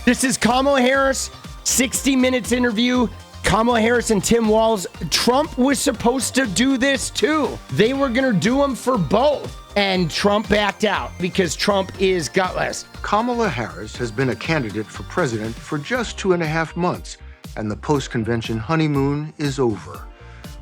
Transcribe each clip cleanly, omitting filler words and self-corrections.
This is Kamala Harris, 60 Minutes interview. Kamala Harris and Tim Walz. Trump was supposed to do this too. They were going to do them for both. And Trump backed out because Trump is gutless. Kamala Harris has been a candidate for president for just 2.5 months, and the post-convention honeymoon is over.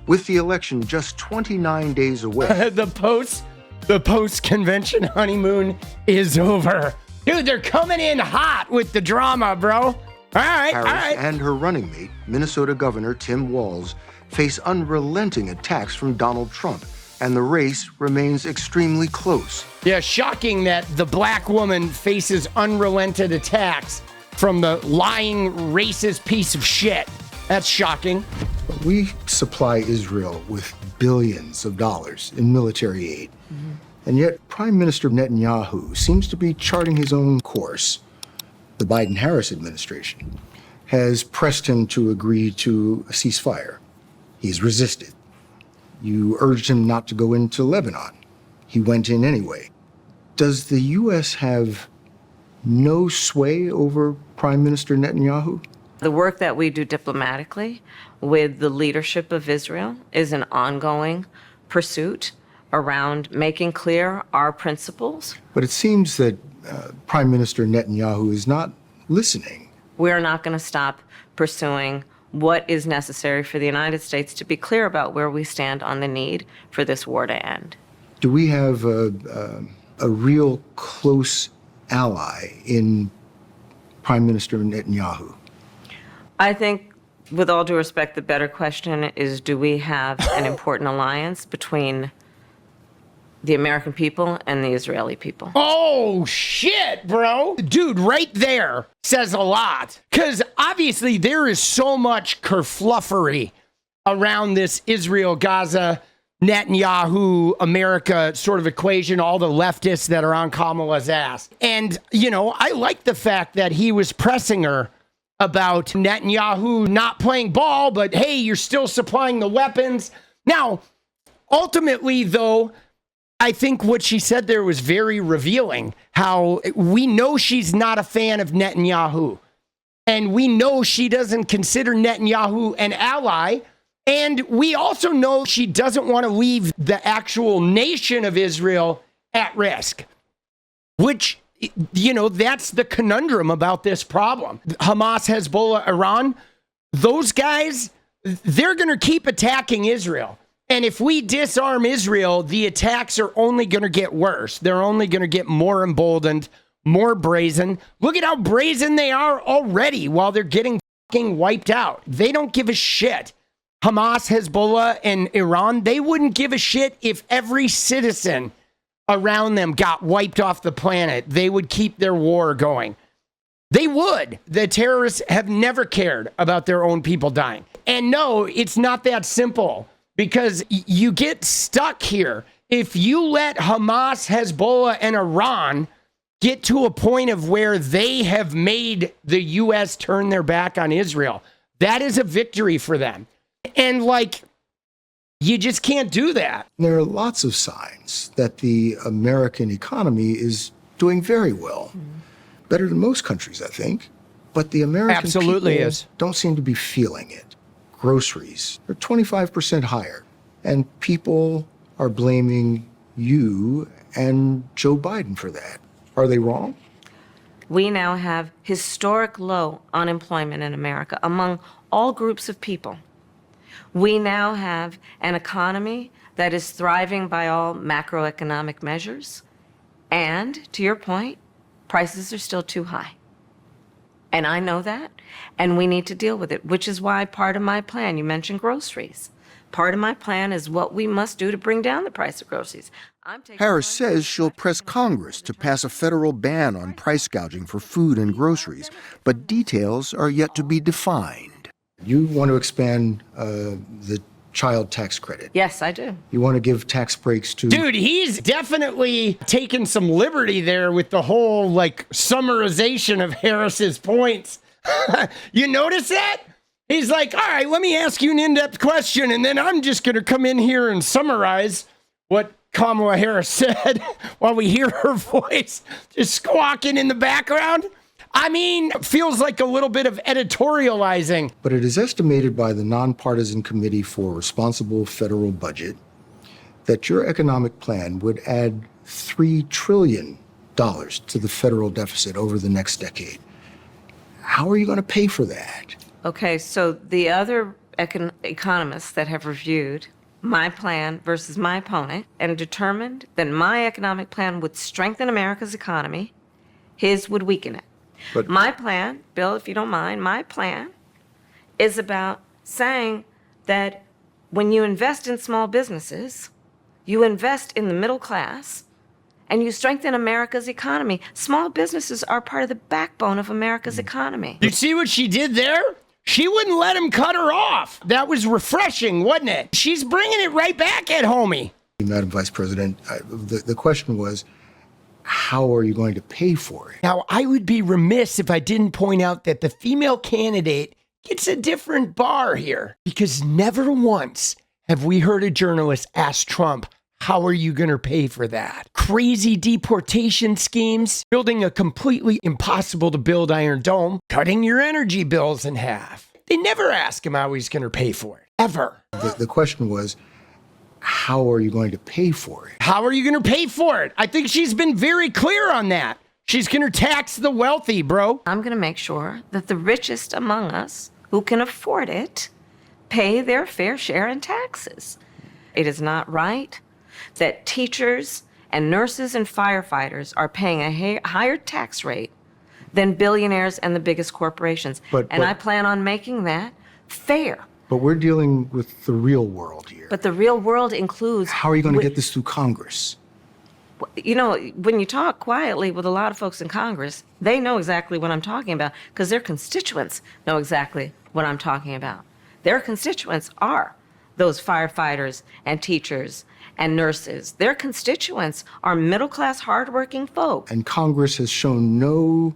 With the election just 29 days away. The post-convention honeymoon is over. Dude, they're coming in hot with the drama, bro. All right. And her running mate, Minnesota Governor Tim Walz, face unrelenting attacks from Donald Trump, and the race remains extremely close. Yeah, shocking that the black woman faces unrelenting attacks from the lying, racist piece of shit. That's shocking. We supply Israel with billions of dollars in military aid. Mm-hmm. And yet, Prime Minister Netanyahu seems to be charting his own course. The Biden-Harris administration has pressed him to agree to a ceasefire. He's resisted. You urged him not to go into Lebanon. He went in anyway. Does the U.S. have no sway over Prime Minister Netanyahu? The work that we do diplomatically with the leadership of Israel is an ongoing pursuit around making clear our principles. But it seems that Prime Minister Netanyahu is not listening. We are not going to stop pursuing what is necessary for the United States to be clear about where we stand on the need for this war to end. Do we have a real close ally in Prime Minister Netanyahu? I think, with all due respect, the better question is, do we have an important alliance between the American people and the Israeli people? Oh, shit, bro. Dude, right there says a lot. Because obviously there is so much kerfluffery around this Israel-Gaza, Netanyahu, America sort of equation, all the leftists that are on Kamala's ass. And, you know, I like the fact that he was pressing her about Netanyahu not playing ball, but hey, you're still supplying the weapons. Now, ultimately, though, I think what she said there was very revealing, how we know she's not a fan of Netanyahu. And we know she doesn't consider Netanyahu an ally. And we also know she doesn't want to leave the actual nation of Israel at risk, which, you know, that's the conundrum about this problem. Hamas, Hezbollah, Iran, those guys, they're going to keep attacking Israel. And if we disarm Israel, the attacks are only going to get worse. They're only going to get more emboldened, more brazen. Look at how brazen they are already while they're getting fucking wiped out. They don't give a shit. Hamas, Hezbollah, and Iran, they wouldn't give a shit if every citizen around them got wiped off the planet. They would keep their war going. They would. The terrorists have never cared about their own people dying. And no, it's not that simple. Because you get stuck here. If you let Hamas, Hezbollah, and Iran get to a point of where they have made the U.S. turn their back on Israel, that is a victory for them. And, like, you just can't do that. There are lots of signs that the American economy is doing very well. Better than most countries, I think. But the American people don't seem to be feeling it. Groceries are 25% higher, and people are blaming you and Joe Biden for that. Are they wrong? We now have historic low unemployment in America among all groups of people. We now have an economy that is thriving by all macroeconomic measures. And, to your point, prices are still too high. And I know that, and we need to deal with it, which is why part of my plan, you mentioned groceries. Part of my plan is what we must do to bring down the price of groceries. Harris says she'll press Congress to pass a federal ban on price gouging for food and groceries, but details are yet to be defined. You want to expand the child tax credit. Yes, I do. You want to give tax breaks to... Dude, he's definitely taken some liberty there with the whole, like, summarization of Harris's points. You notice that? He's like, all right, let me ask you an in-depth question, and then I'm just going to come in here and summarize what Kamala Harris said while we hear her voice just squawking in the background. I mean, feels like a little bit of editorializing. But it is estimated by the Nonpartisan Committee for Responsible Federal Budget that your economic plan would add $3 trillion to the federal deficit over the next decade. How are you going to pay for that? Okay, so the other economists that have reviewed my plan versus my opponent and determined that my economic plan would strengthen America's economy, his would weaken it. But My plan, Bill, if you don't mind, my plan is about saying that when you invest in small businesses, you invest in the middle class, and you strengthen America's economy. Small businesses are part of the backbone of America's economy. You see what she did there? She wouldn't let him cut her off. That was refreshing, wasn't it? She's bringing it right back at homie. Madam Vice President, the question was, how are you going to pay for it? Now, I would be remiss if I didn't point out that the female candidate gets a different bar here, because never once have we heard a journalist ask Trump, how are you going to pay for that? Crazy deportation schemes, building a completely impossible to build Iron Dome, cutting your energy bills in half. They never ask him how he's going to pay for it, ever. The question was, how are you going to pay for it? How are you going to pay for it? I think she's been very clear on that. She's going to tax the wealthy, bro. I'm going to make sure that the richest among us who can afford it pay their fair share in taxes. It is not right that teachers and nurses and firefighters are paying a higher tax rate than billionaires and the biggest corporations. But I plan on making that fair. But we're dealing with the real world here. But the real world includes... How are you going to get this through Congress? You know, when you talk quietly with a lot of folks in Congress, they know exactly what I'm talking about because their constituents know exactly what I'm talking about. Their constituents are those firefighters and teachers and nurses. Their constituents are middle-class, hardworking folk. And Congress has shown no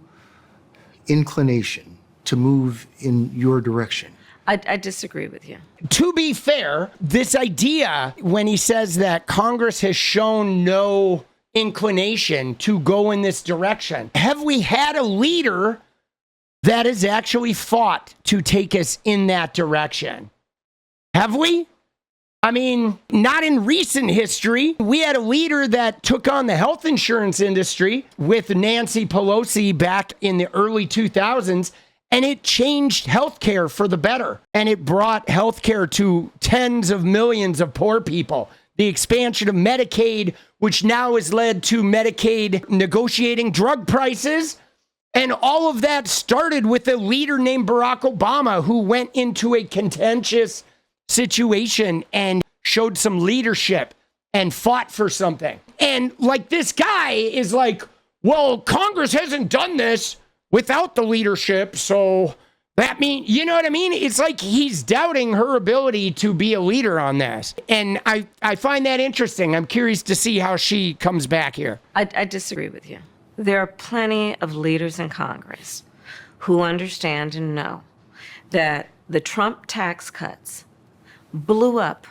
inclination to move in your direction. I disagree with you. To be fair, this idea, when he says that Congress has shown no inclination to go in this direction, have we had a leader that has actually fought to take us in that direction? Have we? I mean, not in recent history. We had a leader that took on the health insurance industry with Nancy Pelosi back in the early 2000s, and it changed healthcare for the better. And it brought healthcare to tens of millions of poor people. The expansion of Medicaid, which now has led to Medicaid negotiating drug prices. And all of that started with a leader named Barack Obama, who went into a contentious situation and showed some leadership and fought for something. And like, this guy is like, well, Congress hasn't done this without the leadership, so that means, you know what I mean? It's like he's doubting her ability to be a leader on this. And I find that interesting. I'm curious to see how she comes back here. I disagree with you. There are plenty of leaders in Congress who understand and know that the Trump tax cuts blew up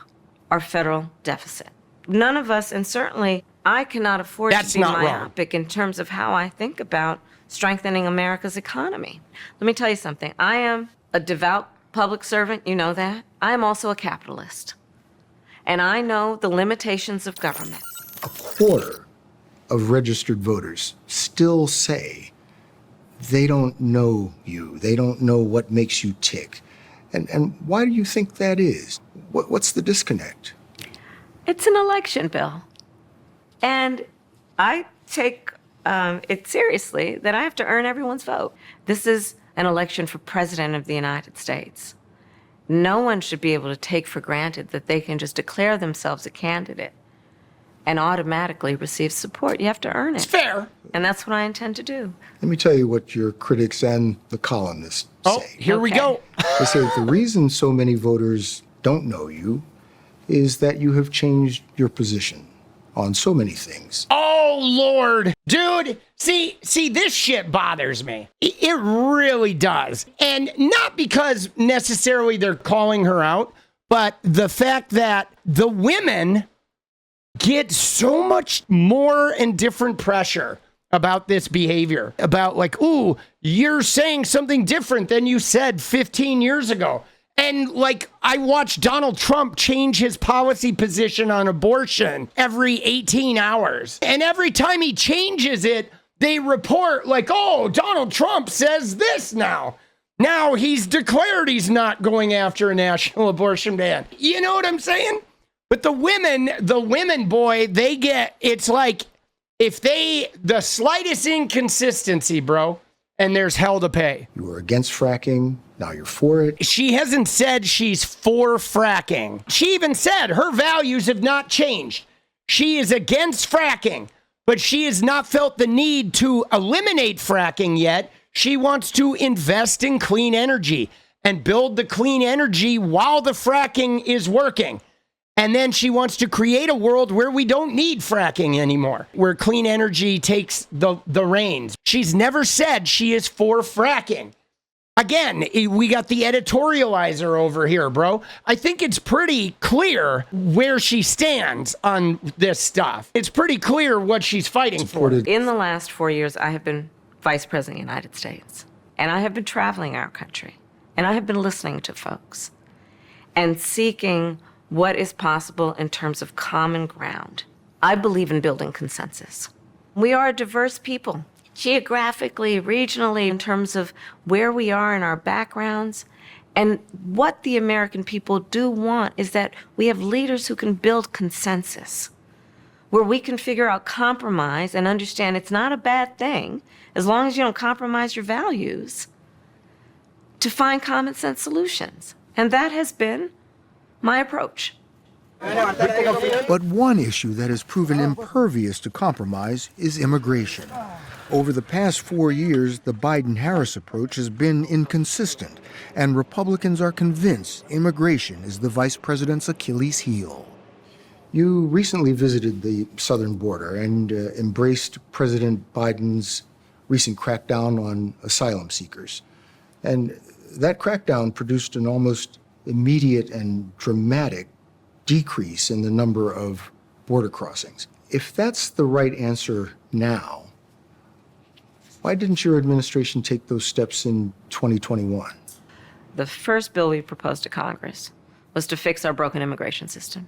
our federal deficit. None of us, and certainly I cannot afford That's to be not wrong. myopic in terms of how I think about strengthening America's economy. Let me tell you something. I am a devout public servant, you know that. I am also a capitalist. And I know the limitations of government. A quarter of registered voters still say they don't know you. They don't know what makes you tick. And why do you think that is? What's the disconnect? It's an election, Bill. And I take it seriously that I have to earn everyone's vote. This is an election for President of the United States. No one should be able to take for granted that they can just declare themselves a candidate and automatically receive support. You have to earn it. It's fair. And that's what I intend to do. Let me tell you what your critics and the columnists Oh, say. here we Okay. go. They say that the reason so many voters don't know you is that you have changed your position on so many things. Oh, Lord. Dude, see, this shit bothers me. It really does. And not because necessarily they're calling her out, but the fact that the women get so much more and different pressure about this behavior, about like, ooh, you're saying something different than you said 15 years ago. And like, I watched Donald Trump change his policy position on abortion every 18 hours. And every time he changes it, they report like, oh, Donald Trump says this now. Now he's declared he's not going after a national abortion ban. You know what I'm saying? But the women, boy, they get, it's like, if the slightest inconsistency, bro, and there's hell to pay. You were against fracking. Now you're for it. She hasn't said she's for fracking. She even said her values have not changed. She is against fracking, but she has not felt the need to eliminate fracking yet. She wants to invest in clean energy and build the clean energy while the fracking is working. And then she wants to create a world where we don't need fracking anymore, where clean energy takes the reins. She's never said she is for fracking. Again, we got the editorializer over here, bro. I think it's pretty clear where she stands on this stuff. It's pretty clear what she's fighting for. In the last 4 years, I have been Vice President of the United States, and I have been traveling our country, and I have been listening to folks and seeking what is possible in terms of common ground. I believe in building consensus. We are a diverse people, geographically, regionally, in terms of where we are in our backgrounds. And what the American people do want is that we have leaders who can build consensus, where we can figure out compromise and understand it's not a bad thing, as long as you don't compromise your values, to find common sense solutions. And that has been my approach. But one issue that has proven impervious to compromise is immigration. Over the past 4 years, the Biden-Harris approach has been inconsistent, and Republicans are convinced immigration is the vice president's Achilles heel. You recently visited the southern border and embraced President Biden's recent crackdown on asylum seekers. And that crackdown produced an almost immediate and dramatic decrease in the number of border crossings. If that's the right answer now, why didn't your administration take those steps in 2021? The first bill we proposed to Congress was to fix our broken immigration system,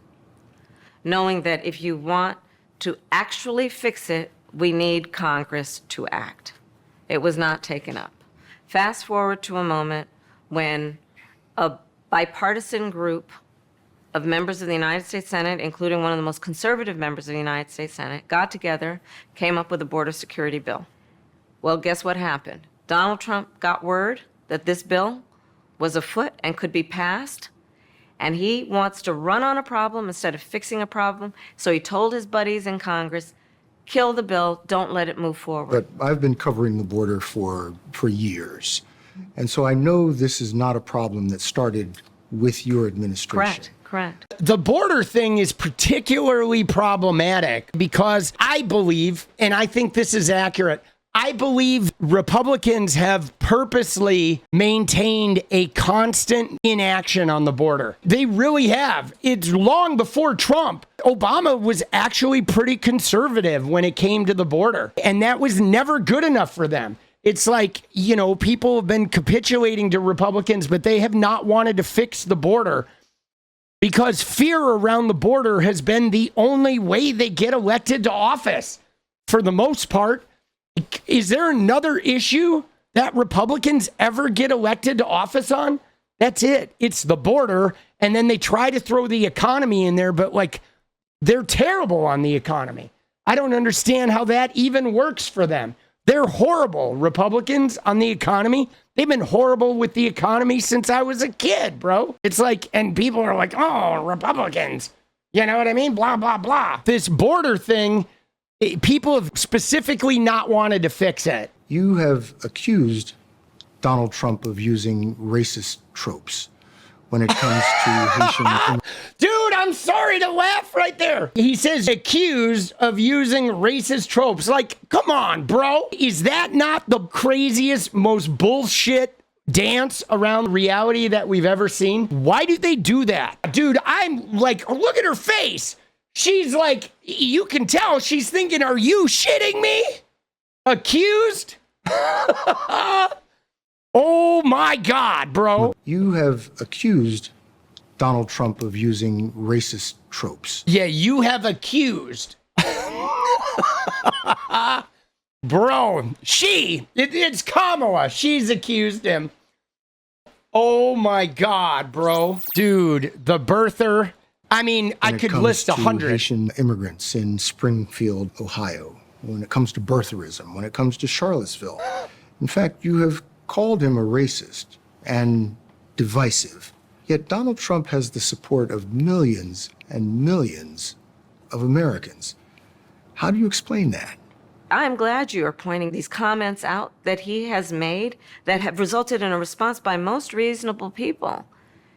knowing that if you want to actually fix it, we need Congress to act. It was not taken up. Fast forward to a moment when a bipartisan group of members of the United States Senate, including one of the most conservative members of the United States Senate, got together, came up with a border security bill. Well, guess what happened? Donald Trump got word that this bill was afoot and could be passed, and he wants to run on a problem instead of fixing a problem. So he told his buddies in Congress, kill the bill, don't let it move forward. But I've been covering the border for years. And so I know this is not a problem that started with your administration. Correct. The border thing is particularly problematic because I believe, and I think this is accurate, I believe Republicans have purposely maintained a constant inaction on the border. They really have. It's long before Trump. Obama was actually pretty conservative when it came to the border, and that was never good enough for them. It's like, you know, people have been capitulating to Republicans, but they have not wanted to fix the border because fear around the border has been the only way they get elected to office for the most part. Is there another issue that Republicans ever get elected to office on? That's it. It's the border. And then they try to throw the economy in there, but like they're terrible on the economy. I don't understand how that even works for them. They're horrible, Republicans, on the economy. They've been horrible with the economy since I was a kid, bro. It's like, and people are like, oh, Republicans. You know what I mean? Blah, blah, blah. This border thing, people have specifically not wanted to fix it. You have accused Donald Trump of using racist tropes when it comes to Haitian. Dude, I'm sorry to laugh right there. He says accused of using racist tropes. Like, come on, bro. Is that not the craziest, most bullshit dance around reality that we've ever seen? Why do they do that? Dude, I'm like, look at her face. She's like, you can tell she's thinking, are you shitting me? Accused? Oh my God, bro. You have accused Donald Trump of using racist tropes. Yeah, you have accused. Bro, it's Kamala. She's accused him. Oh my God, bro. Dude, the birther. I mean, I could list 100. Haitian immigrants in Springfield, Ohio, when it comes to birtherism, when it comes to Charlottesville. In fact, you have called him a racist and divisive. Yet Donald Trump has the support of millions and millions of Americans. How do you explain that? I'm glad you are pointing these comments out that he has made that have resulted in a response by most reasonable people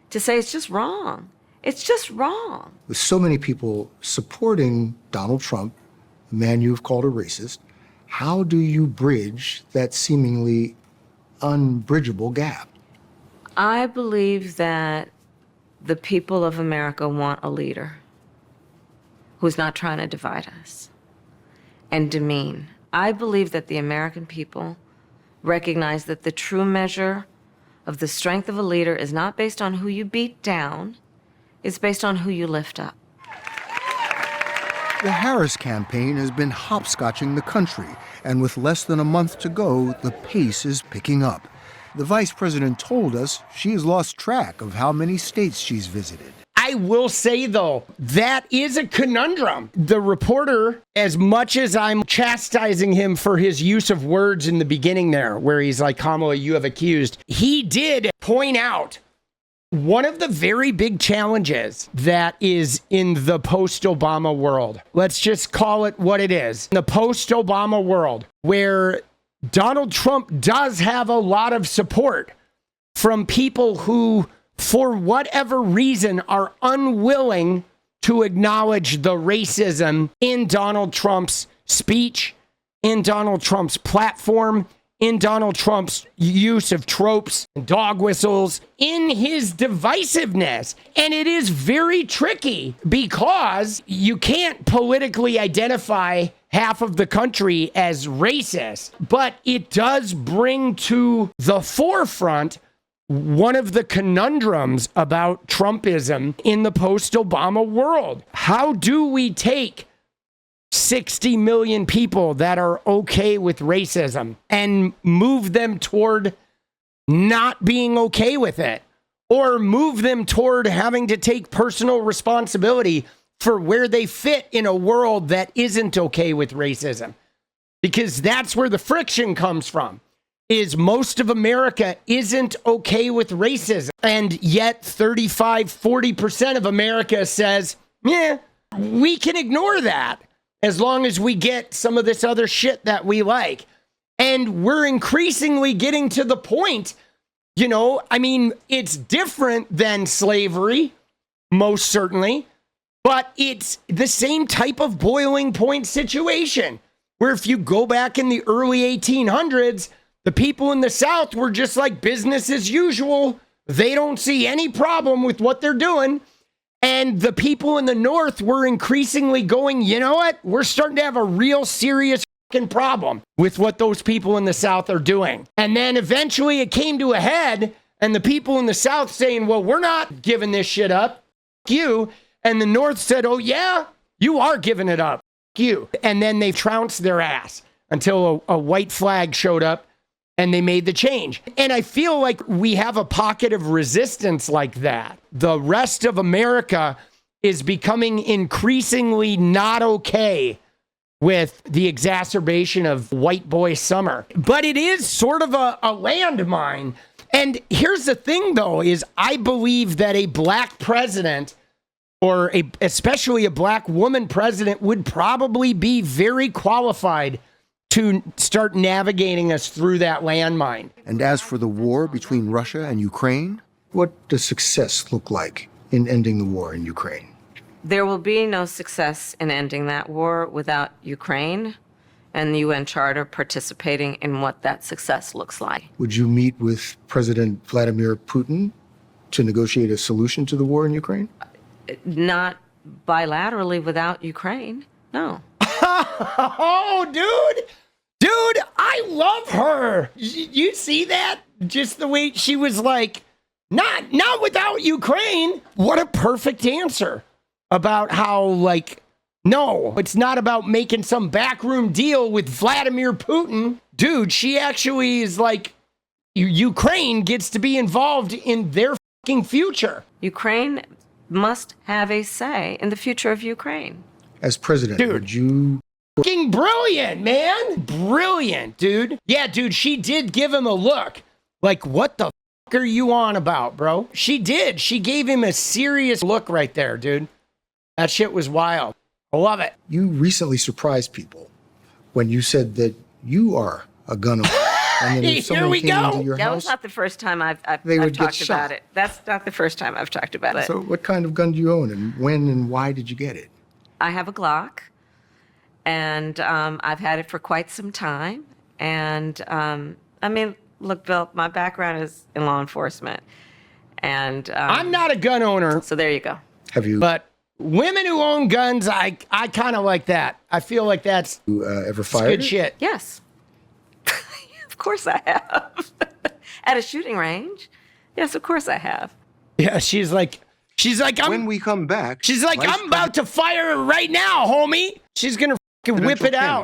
to say it's just wrong. It's just wrong. With so many people supporting Donald Trump, a man you've called a racist, how do you bridge that seemingly unbridgeable gap? I believe that the people of America want a leader who's not trying to divide us and demean. I believe that the American people recognize that the true measure of the strength of a leader is not based on who you beat down, it's based on who you lift up. The Harris campaign has been hopscotching the country, and with less than a month to go, the pace is picking up. The vice president told us she has lost track of how many states she's visited. I will say, though, that is a conundrum. The reporter, as much as I'm chastising him for his use of words in the beginning there, where he's like, Kamala, you have accused, he did point out one of the very big challenges that is in the post-Obama world. Let's just call it what it is. In the post-Obama world, where Donald Trump does have a lot of support from people who, for whatever reason, are unwilling to acknowledge the racism in Donald Trump's speech, in Donald Trump's platform, in Donald Trump's use of tropes and dog whistles, in his divisiveness. And it is very tricky because you can't politically identify half of the country as racist, but it does bring to the forefront one of the conundrums about Trumpism in the post-Obama world. How do we take 60 million people that are okay with racism and move them toward not being okay with it, or move them toward having to take personal responsibility for where they fit in a world that isn't okay with racism? Because that's where the friction comes from, is most of America isn't okay with racism. And yet 35-40% of America says, yeah, we can ignore that as long as we get some of this other shit that we like. And we're increasingly getting to the point, you know, I mean, it's different than slavery, most certainly, but it's the same type of boiling point situation where if you go back in the early 1800s, the people in the South were just like business as usual. They don't see any problem with what they're doing. And the people in the North were increasingly going, you know what? We're starting to have a real serious fucking problem with what those people in the South are doing. And then eventually it came to a head, and the people in the South saying, well, we're not giving this shit up. Fuck you. And the North said, oh, yeah, you are giving it up. Fuck you. And then they trounced their ass until a white flag showed up and they made the change. And I feel like we have a pocket of resistance like that. The rest of America is becoming increasingly not okay with the exacerbation of white boy summer. But it is sort of a landmine. And here's the thing, though, is I believe that a black president, or especially a black woman president, would probably be very qualified to start navigating us through that landmine. And as for the war between Russia and Ukraine? What does success look like in ending the war in Ukraine? There will be no success in ending that war without Ukraine and the UN Charter participating in what that success looks like. Would you meet with President Vladimir Putin to negotiate a solution to the war in Ukraine? Not bilaterally without Ukraine, no. Oh, dude. Dude, I love her. You see that? Just the way she was like, not without Ukraine. What a perfect answer about how, like, no, it's not about making some backroom deal with Vladimir Putin. Dude, she actually is like, Ukraine gets to be involved in their fucking future. Ukraine must have a say in the future of Ukraine. As president, Dude. would you... Fucking brilliant, man. Brilliant, dude. Yeah, dude, she did give him a look. Like, what the fuck are you on about, bro? She did. She gave him a serious look right there, dude. That shit was wild. I love it. You recently surprised people when you said that you are a gun owner. And then if Here someone we came go. into your That was house, not the first time I've They would get talked shot. about it. That's not the first time I've talked about it. so what kind of gun do you own, and when and why did you get it? I have a Glock, and I've had it for quite some time. And I mean, look, Bill, my background is in law enforcement, and I'm not a gun owner, so there you go. Have you but women who own guns, I kind of like that. I feel like that's ever it's fired good it? shit. Yes, of course I have. At a shooting range, yes, of course I have. Yeah, she's like, When we come back, she's like, Vice I'm about to fire right now, homie. She's gonna fucking whip it Presidential out.